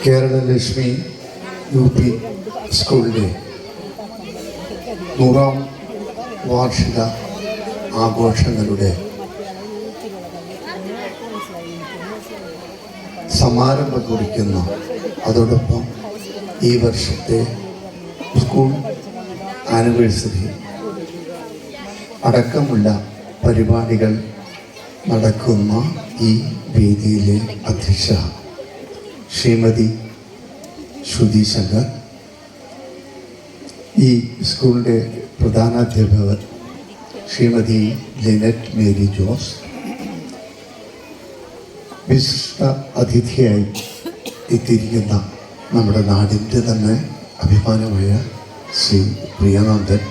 കേരളലക്ഷ്മി UP സ്കൂളിലെ 100ാം വാർഷിക ആഘോഷങ്ങളുടെ സമാരംഭം കുറിക്കുന്ന, അതോടൊപ്പം ഈ വർഷത്തെ സ്കൂൾ ആനിവേഴ്സറി അടക്കമുള്ള പരിപാടികൾ നടക്കുന്ന ഈ വേദിയിലെ അധ്യക്ഷ ശ്രീമതി ശ്രുതി ശങ്കർ, ഈ സ്കൂളിൻ്റെ പ്രധാനാധ്യാപകർ ശ്രീമതി ലിനറ്റ് മേരി ജോസ്, വിശിഷ്ട അതിഥിയായി എത്തിയിരിക്കുന്ന നമ്മുടെ നാടിൻ്റെ തന്നെ അഭിമാനമായ ശ്രീ പ്രിയനന്ദൻ,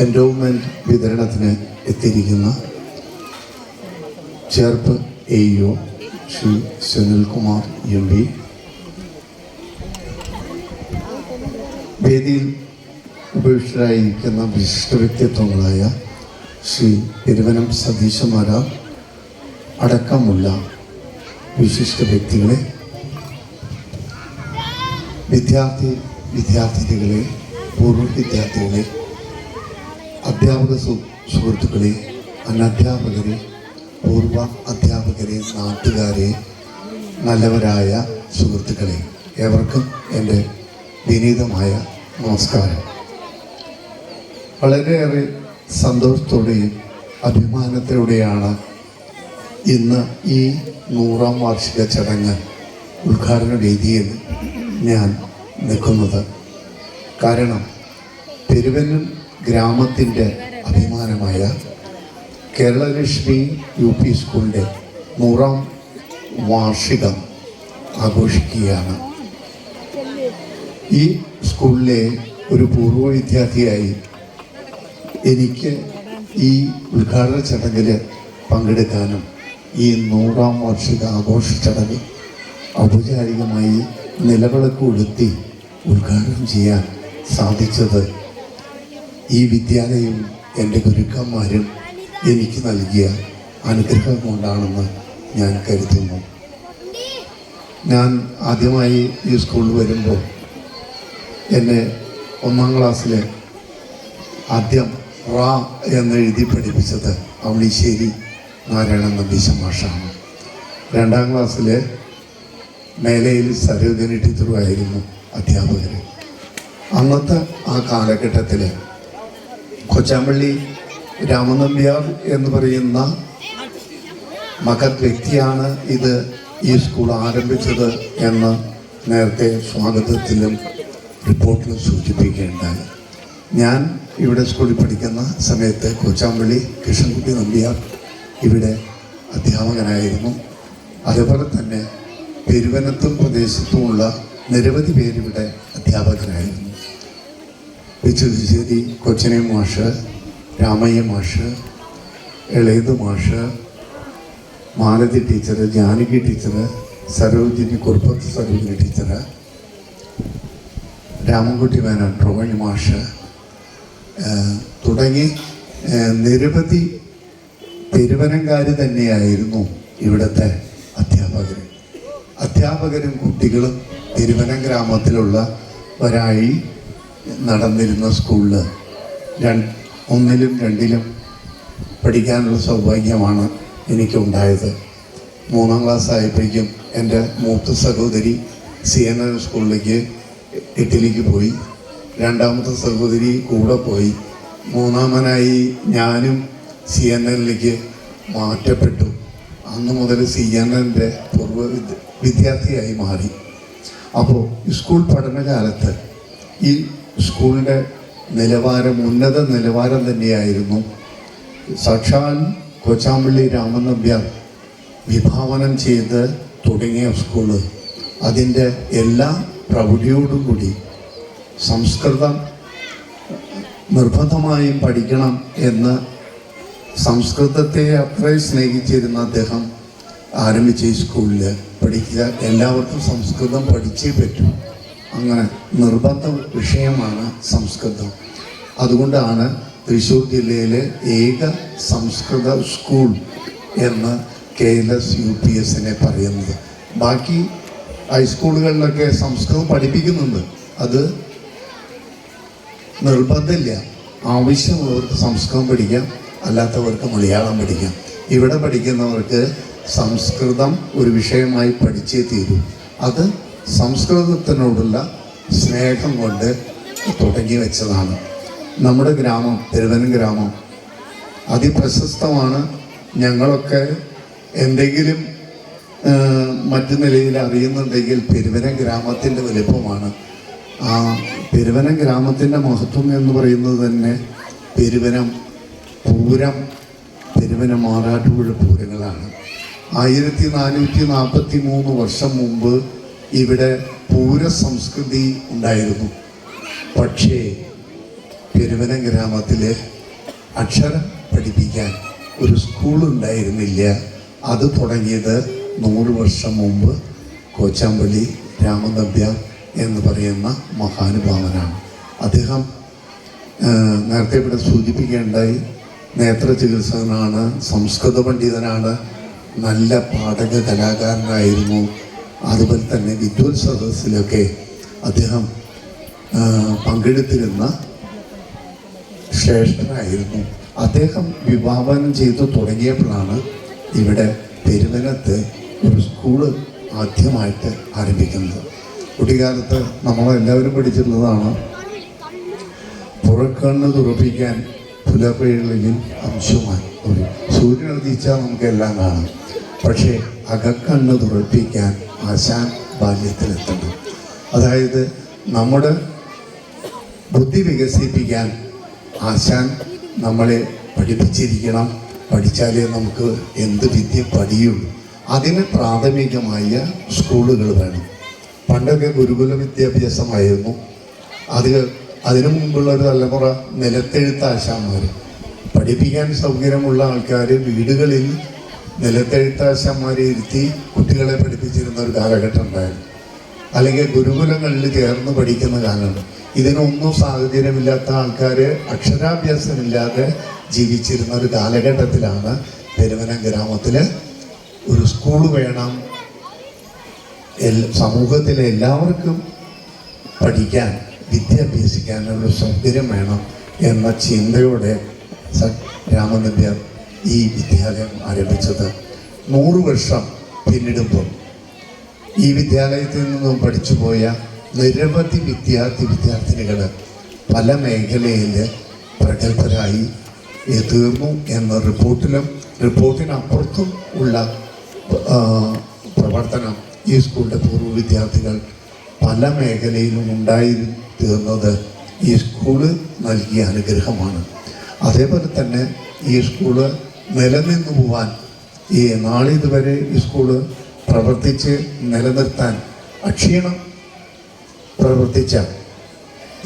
എൻഡോവ്മെൻറ്റ് വിതരണത്തിന് എത്തിയിരിക്കുന്ന ചേർപ്പ് AEO ശ്രീ സുനിൽകുമാർ MB, വേദിയിൽ ഉപേക്ഷിതരായിരിക്കുന്ന വിശിഷ്ട വ്യക്തിത്വങ്ങളായ ശ്രീ പെരുവനം സതീശമാരാർ അടക്കമുള്ള വിശിഷ്ട വ്യക്തികളെ, വിദ്യാർത്ഥിനികളെ, പൂർവ്വ വിദ്യാർത്ഥികളെ, അധ്യാപക സുഹൃത്തുക്കളെ, അനധ്യാപകരെ, പൂർവ്വ അധ്യാപകരെ, നാട്ടുകാരെ, നല്ലവരായ സുഹൃത്തുക്കളെ, ഏവർക്കും എൻ്റെ വിനീതമായ നമസ്കാരം. വളരെയേറെ സന്തോഷത്തോടെയും അഭിമാനത്തോടെയാണ് ഇന്ന് ഈ 100ാം വാർഷിക ചടങ്ങ് ഉദ്ഘാടന വേദിയിൽ ഞാൻ നിൽക്കുന്നത്. കാരണം പെരുവനം ഗ്രാമത്തിൻ്റെ അഭിമാനമായ കേരളലക്ഷ്മി UP സ്കൂളിൻ്റെ 100ാം വാർഷികം ആഘോഷിക്കുകയാണ്. ഈ സ്കൂളിലെ ഒരു പൂർവ്വ വിദ്യാർത്ഥിയായി എനിക്ക് ഈ ഉദ്ഘാടന ചടങ്ങിൽ പങ്കെടുക്കാനും ഈ 100ാം വാർഷിക ആഘോഷ ചടങ്ങ് ഔപചാരികമായി നിലവിളക്ക് കൊളുത്തി ഉദ്ഘാടനം ചെയ്യാൻ സാധിച്ചത് ഈ വിദ്യാലയം എൻ്റെ ഗുരുക്കന്മാരും എനിക്ക് നൽകിയ അനുഗ്രഹം കൊണ്ടാണെന്ന് ഞാൻ കരുതുന്നു. ഞാൻ ആദ്യമായി ഈ സ്കൂളിൽ വരുമ്പോൾ എന്നെ 1ാം ക്ലാസ്സിൽ ആദ്യം റാ എന്നെഴുതി പഠിപ്പിച്ചത് അവളിശ്ശേരി നാരായണൻ നമ്പീശൻ മാഷാണ്. 2ാം ക്ലാസ്സിൽ മേലയിൽ സരോജിനി ടീച്ചറുമായിരുന്നു അധ്യാപകർ. അന്നത്തെ ആ കാലഘട്ടത്തിൽ കൊച്ചാമ്പള്ളി രാമനമ്പ്യാർ എന്ന് പറയുന്ന മഹത് വ്യക്തിയാണ് ഈ സ്കൂൾ ആരംഭിച്ചത് എന്ന് നേരത്തെ സ്വാഗതത്തിലും റിപ്പോർട്ടിലും സൂചിപ്പിക്കുകയുണ്ടായി. ഞാൻ ഇവിടെ സ്കൂളിൽ പഠിക്കുന്ന സമയത്ത് കൊച്ചാമ്പള്ളി കൃഷ്ണൻകുട്ടി നമ്പ്യാർ ഇവിടെ അധ്യാപകനായിരുന്നു. അതുപോലെ തന്നെ പെരുവനത്തും പ്രദേശത്തുമുള്ള നിരവധി പേരിവിടെ അധ്യാപകരായിരുന്നു. വിച്ചുശ്ശേരി കൊച്ചനെ മാഷ്, രാമയ്യ മാഷ്, എളേത് മാഷ്, Malathi teacher, Janaki teacher, Sarojini Kuruppath Sarojini teacher, Ramankutty Menon, Ronnie മാഷ് തുടങ്ങി നിരവധി പെരുവനംകാർ തന്നെയായിരുന്നു ഇവിടുത്തെ അധ്യാപകരും കുട്ടികളും പെരുവനം ഗ്രാമത്തിലുള്ളവരായി നടന്നിരുന്ന സ്കൂളിൽ 1ലും 2ലും പഠിക്കാനുള്ള സൗഭാഗ്യമാണ് എനിക്കുണ്ടായത്. 3ാം ക്ലാസ് ആയപ്പോഴേക്കും എൻ്റെ മൂത്ത സഹോദരി CNN സ്കൂളിലേക്ക് 8ലേക്ക് പോയി. 2ാമത്തെ സഹോദരി കൂടെ പോയി. 3ാമനായി ഞാനും CNN മാറ്റപ്പെട്ടു. അന്ന് മുതൽ CNN പൂർവ്വ വിദ്യാർത്ഥിയായി മാറി. അപ്പോൾ സ്കൂൾ പഠനകാലത്ത് ഈ സ്കൂളിൻ്റെ ഉന്നത നിലവാരം തന്നെയായിരുന്നു. സാക്ഷാൽ കൊച്ചാമ്പള്ളി രാമൻ നമ്പ്യാർ വിഭാവനം ചെയ്ത് തുടങ്ങിയ സ്കൂള് അതിൻ്റെ എല്ലാ പ്രൗഢിയോടും കൂടി സംസ്കൃതം നിർബന്ധമായും പഠിക്കണം എന്ന് സംസ്കൃതത്തെ അത്രയും സ്നേഹിച്ചിരുന്ന അദ്ദേഹം ആരംഭിച്ച ഈ സ്കൂളിൽ പഠിക്കുക, എല്ലാവർക്കും സംസ്കൃതം പഠിച്ചേ പറ്റൂ, അങ്ങനെ നിർബന്ധ വിഷയമാണ് സംസ്കൃതം. അതുകൊണ്ടാണ് തൃശ്ശൂർ ജില്ലയിലെ ഏക സംസ്കൃത സ്കൂൾ എന്ന് KLS UPS പറയുന്നത്. ബാക്കി ഹൈസ്കൂളുകളിലൊക്കെ സംസ്കൃതം പഠിപ്പിക്കുന്നുണ്ട്. അത് നിർബന്ധമില്ല. ആവശ്യമുള്ളവർക്ക് സംസ്കൃതം പഠിക്കാം, അല്ലാത്തവർക്ക് മലയാളം പഠിക്കാം. ഇവിടെ പഠിക്കുന്നവർക്ക് സംസ്കൃതം ഒരു വിഷയമായി പഠിച്ചേ തീരൂ. അത് സംസ്കൃതത്തിനോടുള്ള സ്നേഹം കൊണ്ട് തുടങ്ങി വെച്ചതാണ്. നമ്മുടെ ഗ്രാമം, പെരുവനം ഗ്രാമം അതിപ്രശസ്തമാണ്. ഞങ്ങളൊക്കെ എന്തെങ്കിലും മറ്റു നിലയിൽ അറിയുന്നുണ്ടെങ്കിൽ പെരുവനം ഗ്രാമത്തിൻ്റെ വലിപ്പമാണ്. ആ പെരുവനം ഗ്രാമത്തിൻ്റെ മഹത്വം എന്ന് പറയുന്നത് തന്നെ പെരുവനം പൂരം, പെരുവനം ആറാട്ടുപുഴ പൂരങ്ങളാണ്. 1443 വർഷം മുമ്പ് ഇവിടെ പൂര സംസ്കൃതി ഉണ്ടായിരുന്നു. പക്ഷേ പെരുവനം ഗ്രാമത്തിൽ അക്ഷരം പഠിപ്പിക്കാൻ ഒരു സ്കൂൾ ഉണ്ടായിരുന്നില്ല. അത് തുടങ്ങിയത് 100 വർഷം മുമ്പ് കോച്ചാമ്പള്ളി രാമനമ്പ്യാർ എന്ന് പറയുന്ന മഹാനുഭാവനാണ്. അദ്ദേഹം നേരത്തെ ഇവിടെ സൂചിപ്പിക്കേണ്ടായി, നേത്ര ചികിത്സകനാണ്, സംസ്കൃത പണ്ഡിതനാണ്, നല്ല പാഠക കലാകാരനായിരുന്നു. അതുപോലെ തന്നെ വിദ്വൽ സദസ്സിലൊക്കെ അദ്ദേഹം പങ്കെടുത്തിരുന്ന ശ്രേഷ്ഠനായിരുന്നു. അദ്ദേഹം വിഭാവനം ചെയ്തു തുടങ്ങിയപ്പോഴാണ് ഇവിടെ പെരുവനത്ത് ഒരു സ്കൂള് ആദ്യമായിട്ട് ആരംഭിക്കുന്നത്. കുട്ടിക്കാലത്ത് നമ്മളെല്ലാവരും പഠിച്ചിട്ടുള്ളതാണ്, പുറക്കണ്ണ് തുറപ്പിക്കാൻ പുലർവെളിയിൽ അംശമായി. ഒരു സൂര്യൻ ഉദിച്ചാൽ നമുക്കെല്ലാം കാണാം, പക്ഷേ അകക്കണ്ണ് തുറപ്പിക്കാൻ ആശാൻ ബാല്യത്തിലെത്തണം. അതായത് നമ്മുടെ ബുദ്ധി വികസിപ്പിക്കാൻ ആശാൻ നമ്മളെ പഠിപ്പിച്ചിരിക്കണം. പഠിച്ചാലേ നമുക്ക് എന്ത് വിദ്യ പഠിയുള്ളൂ. അതിന് പ്രാഥമികമായ സ്കൂളുകൾ വേണം. പണ്ടൊക്കെ ഗുരുകുല വിദ്യാഭ്യാസമായിരുന്നു. അതിനു മുമ്പുള്ള ഒരു തലമുറ നിലത്തെഴുത്ത ആശാന്മാർ, പഠിപ്പിക്കാൻ സൗകര്യമുള്ള ആൾക്കാർ വീടുകളിൽ നിലത്തെഴുത്താശാന്മാരെ ഇരുത്തി കുട്ടികളെ പഠിപ്പിച്ചിരുന്ന ഒരു കാലഘട്ടം ഉണ്ടായിരുന്നു. അല്ലെങ്കിൽ ഗുരുകുലങ്ങളിൽ ചേർന്ന് പഠിക്കുന്ന കാലമാണ്. ഇതിനൊന്നും സാഹചര്യമില്ലാത്ത ആൾക്കാർ അക്ഷരാഭ്യാസമില്ലാതെ ജീവിച്ചിരുന്ന ഒരു കാലഘട്ടത്തിലാണ് പെരുവനം ഗ്രാമത്തിൽ ഒരു സ്കൂൾ വേണം, സമൂഹത്തിലെ എല്ലാവർക്കും പഠിക്കാൻ, വിദ്യാഭ്യസിക്കാനുള്ള സൗകര്യം വേണം എന്ന ചിന്തയോടെ രാമനമ്പ്യാർ ഈ വിദ്യാലയം ആരംഭിച്ചത്. 100 വർഷം പിന്നിടുമ്പോൾ ഈ വിദ്യാലയത്തിൽ നിന്നും പഠിച്ചുപോയ നിരവധി വിദ്യാർത്ഥിനികൾ പല മേഖലയിൽ പ്രഗത്ഭരായി തീർന്നു എന്ന റിപ്പോർട്ടിനപ്പുറത്തും ഉള്ള പ്രവർത്തനം ഈ സ്കൂളിൻ്റെ പൂർവ്വ വിദ്യാർത്ഥികൾ പല മേഖലയിലും ഉണ്ടായി തീർന്നത് ഈ സ്കൂള് നൽകിയ അനുഗ്രഹമാണ്. അതേപോലെ തന്നെ ഈ സ്കൂള് നിലനിന്നു പോവാൻ, ഈ നാളിതുവരെ ഈ സ്കൂള് പ്രവർത്തിച്ച് നിലനിർത്താൻ അക്ഷീണം പ്രവർത്തിച്ച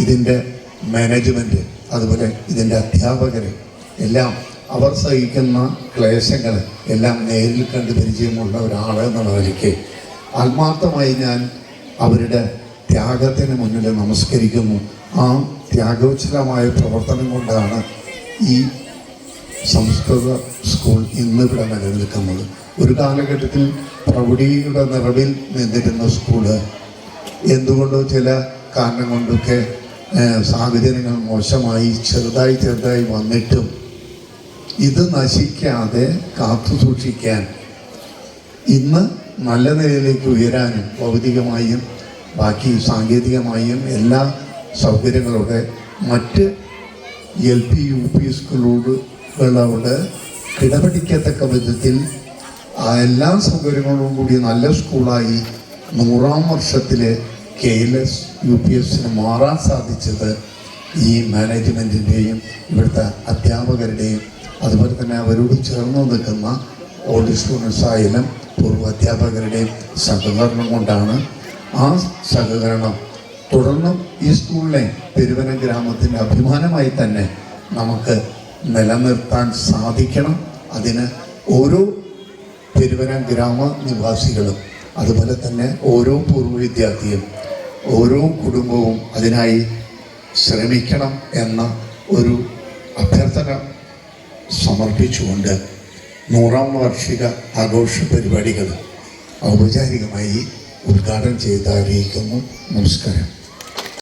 ഇതിൻ്റെ മാനേജ്മെൻറ്റ്, അതുപോലെ ഇതിൻ്റെ അധ്യാപകർ എല്ലാം അവർ സഹിക്കുന്ന ക്ലേശങ്ങൾ എല്ലാം നേരിൽ കണ്ട് പരിചയമുള്ള ഒരാൾ എന്നുള്ള നിലയ്ക്ക് ആത്മാർത്ഥമായി ഞാൻ അവരുടെ ത്യാഗത്തിന് മുന്നിൽ നമസ്കരിക്കുന്നു. ആ ത്യാഗോജ്വലമായ പ്രവർത്തനം കൊണ്ടാണ് ഈ സംസ്കൃത സ്കൂൾ ഇന്നിവിടെ നിലനിൽക്കുന്നത്. ഒരു കാലഘട്ടത്തിൽ പ്രൗഢിയുടെ നിറവിൽ നിന്നിരുന്ന സ്കൂള് എന്തുകൊണ്ടോ ചില കാരണം കൊണ്ടൊക്കെ സാഹചര്യങ്ങൾ മോശമായി ചെറുതായി വന്നിട്ടും ഇത് നശിക്കാതെ കാത്തു സൂക്ഷിക്കാൻ, ഇന്ന് നല്ല നിലയിലേക്ക് ഉയരാനും ഭൗതികമായും ബാക്കി സാങ്കേതികമായും എല്ലാ സൗകര്യങ്ങളോടെ മറ്റ് LP UP സ്കൂളുകളോട് കിടപിടിക്കത്തക്ക വിധത്തിൽ എല്ലാ സൗകര്യങ്ങളോടും കൂടി നല്ല സ്കൂളായി 100ാം വർഷത്തിൽ KLS UPS മാറാൻ സാധിച്ചത് ഈ മാനേജ്മെൻറ്റിൻ്റെയും ഇവിടുത്തെ അധ്യാപകരുടെയും അതുപോലെ തന്നെ അവരോട് ചേർന്ന് നിൽക്കുന്ന ഓൾഡ് സ്റ്റുഡൻസ് ആയാലും പൂർവ്വ അധ്യാപകരുടെയും സഹകരണം കൊണ്ടാണ്. ആ സഹകരണം തുടർന്നും ഈ സ്കൂളിനെ പെരുവനം ഗ്രാമത്തിൻ്റെ അഭിമാനമായി തന്നെ നമുക്ക് നിലനിർത്താൻ സാധിക്കണം. അതിന് ഓരോ പെരുവനം ഗ്രാമ നിവാസികളും അതുപോലെ തന്നെ ഓരോ പൂർവ്വ വിദ്യാർത്ഥിയും ഓരോ കുടുംബവും അതിനായി ശ്രമിക്കണം എന്ന ഒരു അഭ്യർത്ഥന സമർപ്പിച്ചുകൊണ്ട് 100ാം വാർഷിക ആഘോഷ പരിപാടികൾ ഔപചാരികമായി ഉദ്ഘാടനം ചെയ്ത് അറിയിക്കുന്നു. നമസ്കാരം.